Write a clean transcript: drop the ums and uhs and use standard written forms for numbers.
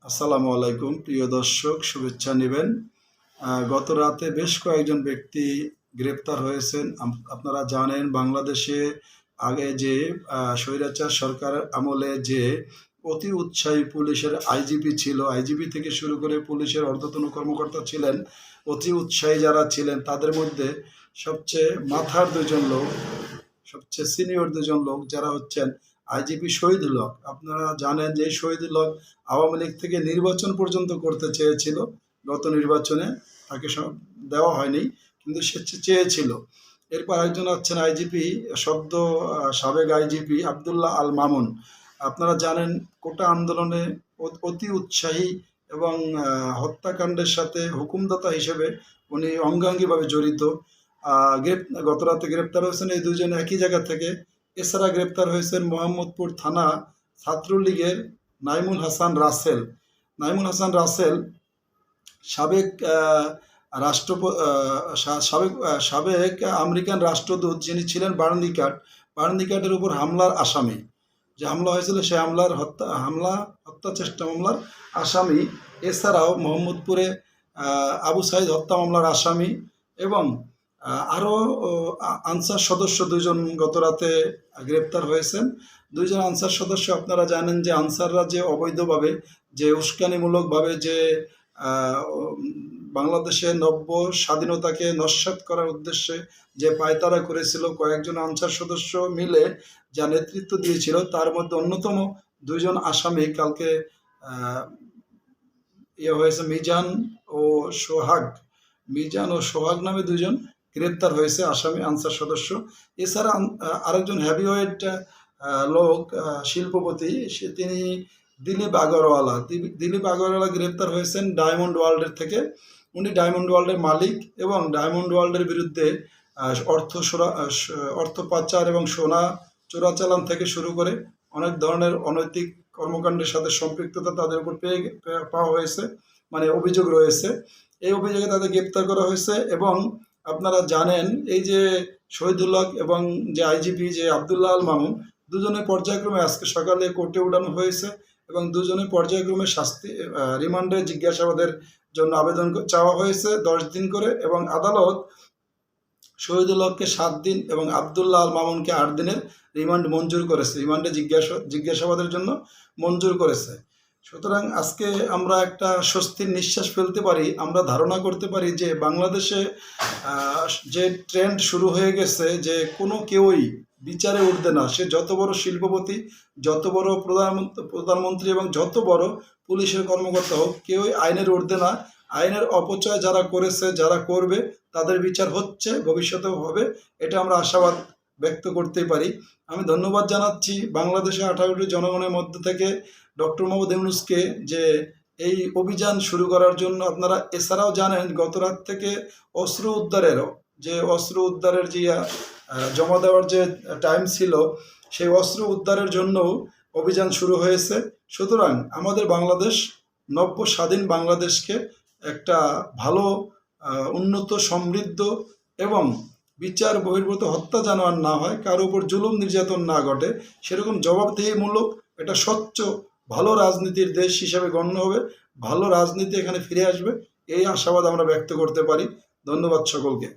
আসসালামু আলাইকুম প্রিয় দর্শক, শুভেচ্ছা নেবেন। গত রাতে বেশ কয়েকজন ব্যক্তি গ্রেপ্তার হয়েছেন। আপনারা জানেন বাংলাদেশে আগে যে স্বৈরাচার সরকারের আমলে যে অতি উৎসাহী পুলিশের আইজিপি ছিল, আইজিপি থেকে শুরু করে পুলিশের ঊর্ধ্বতন কর্মকর্তা ছিলেন, অতি উৎসাহী যারা ছিলেন তাদের মধ্যে সবচেয়ে মাথার দুজন লোক, সবচেয়ে সিনিয়র দুজন লোক যারা হচ্ছেন আইজিপি শহীদুল হক। আপনারা জানেন যে শহীদুল হক আওয়ামী লীগ থেকে নির্বাচন পর্যন্ত করতে চেয়েছিল, গত নির্বাচনে তাকে দেওয়া হয়নি, কিন্তু সে চেয়েছিল। এরপর একজন আছেন আইজিপি সদ্য সাবেক আইজিপি আবদুল্লাহ আল মামুন। আপনারা জানেন কোটা আন্দোলনে অতি উৎসাহী এবং হত্যাকাণ্ডের সাথে হুকুমদাতা হিসেবে উনি অঙ্গাঙ্গিভাবে জড়িত। গত রাতে গ্রেপ্তার হয়েছেন এই দুজন একই জায়গা থেকে। এছাড়া গ্রেপ্তার হয়েছেন মোহাম্মদপুর থানা ছাত্রলীগের নাইমুল হাসান রাসেল। নাইমুল হাসান রাসেল সাবেক সাবেক আমেরিকান রাষ্ট্রদূত, যিনি ছিলেন বার্নিকাটের উপর হামলার আসামি। যে হামলা হয়েছিল সে হত্যা চেষ্টা মামলার আসামি। এছাড়াও মোহাম্মদপুরে আবু সাইদ হত্যা মামলার আসামি এবং আরও আনসার সদস্য দুজন গত রাতে গ্রেপ্তার হয়েছেন। দুইজন আনসার সদস্য, আপনারা জানেন যে আনসাররা যে অবৈধভাবে, যে উস্কানিমূলকভাবে যে বাংলাদেশে নব্য স্বাধীনতাকে নস্যাৎ করার উদ্দেশ্যে যে পায়তারা করেছিল, কয়েকজন আনসার সদস্য মিলে যা নেতৃত্ব দিয়েছিল, তার মধ্যে অন্যতম দুইজন আসামি কালকে হয়েছে। মিজান ও সোহাগ নামে দুইজন গ্রেপ্তার হয়েছে আসামি আনসার সদস্য। এছাড়া আরেকজন হ্যাভিওয়েট লোক, শিল্পপতি, তিনি দিলীপ আগরওয়ালা গ্রেপ্তার হয়েছেন ডায়মন্ড ওয়ার্ল্ডের থেকে। উনি ডায়মন্ড ওয়ার্ল্ডের মালিক এবং ডায়মন্ড ওয়ার্ল্ডের বিরুদ্ধে অর্থ পাচার এবং সোনা চোরাচালান থেকে শুরু করে অনেক ধরনের অনৈতিক কর্মকাণ্ডের সাথে সম্পৃক্ততা তাদের উপর পাওয়া হয়েছে, মানে অভিযোগ রয়েছে। এই অভিযোগে তাদের গ্রেপ্তার করা হয়েছে। এবং আপনারা জানেন এই যে শহীদুল হক এবং যে আইজিপি যে আবদুল্লাহ আল মামুন, দুজনের পর্যায়ক্রমে আজকে সকালে কোর্টে উঠানো হয়েছে এবং দুজনের পর্যায়ক্রমে রিমান্ডে জিজ্ঞাসাবাদের জন্য আবেদন চাওয়া হয়েছে 10 দিন করে। এবং আদালত শহীদুল হককে 7 দিন এবং আবদুল্লাহ আল মামুনকে 8 দিনের রিমান্ড মঞ্জুর করেছে, রিমান্ডে জিজ্ঞাসাবাদের জন্য মঞ্জুর করেছে। সুতরাং আজকে আমরা একটা স্বস্তির নিঃশ্বাস ফেলতে পারি। আমরা ধারণা করতে পারি যে বাংলাদেশে যে ট্রেন্ড শুরু হয়ে গেছে যে কোনো কেউই বিচারে উঠবে না, সে যত বড় শিল্পপতি, যত বড় প্রধানমন্ত্রী এবং যত বড় পুলিশের কর্মকর্তা হোক, কেউই আইনের উঠবে না। আইনের অপচয় যারা করেছে, যারা করবে, তাদের বিচার হচ্ছে, ভবিষ্যতেও হবে, এটা আমরা আশাবাদ ব্যক্ত করতেই পারি। আমি ধন্যবাদ জানাচ্ছি বাংলাদেশে 18টি জনগণের মধ্যে থেকে ডক্টর মোহাম্মদ ইউনূসকে যে এই অভিযান শুরু করার জন্য। আপনারা এছাড়াও জানেন গত রাত থেকে অস্ত্র উদ্ধারের যে জমা দেওয়ার যে টাইম ছিল, সেই অস্ত্র উদ্ধারের জন্য অভিযান শুরু হয়েছে। সুতরাং আমাদের বাংলাদেশ, নব্য স্বাধীন বাংলাদেশকে একটা ভালো, উন্নত, সমৃদ্ধ এবং বিচার বহির্ভূত হত্যা যেন আর না হয়, কারো উপর জুলুম নির্যাতন না ঘটে, সেরকম জবাবদিহিমূলক একটা স্বচ্ছ ভালো রাজনীতির দেশ হিসাবে গণ্য হবে। ভালো রাজনীতি এখানে ফিরে আসবে, এই আশাবাদ আমরা ব্যক্ত করতে পারি। ধন্যবাদ সকলকে।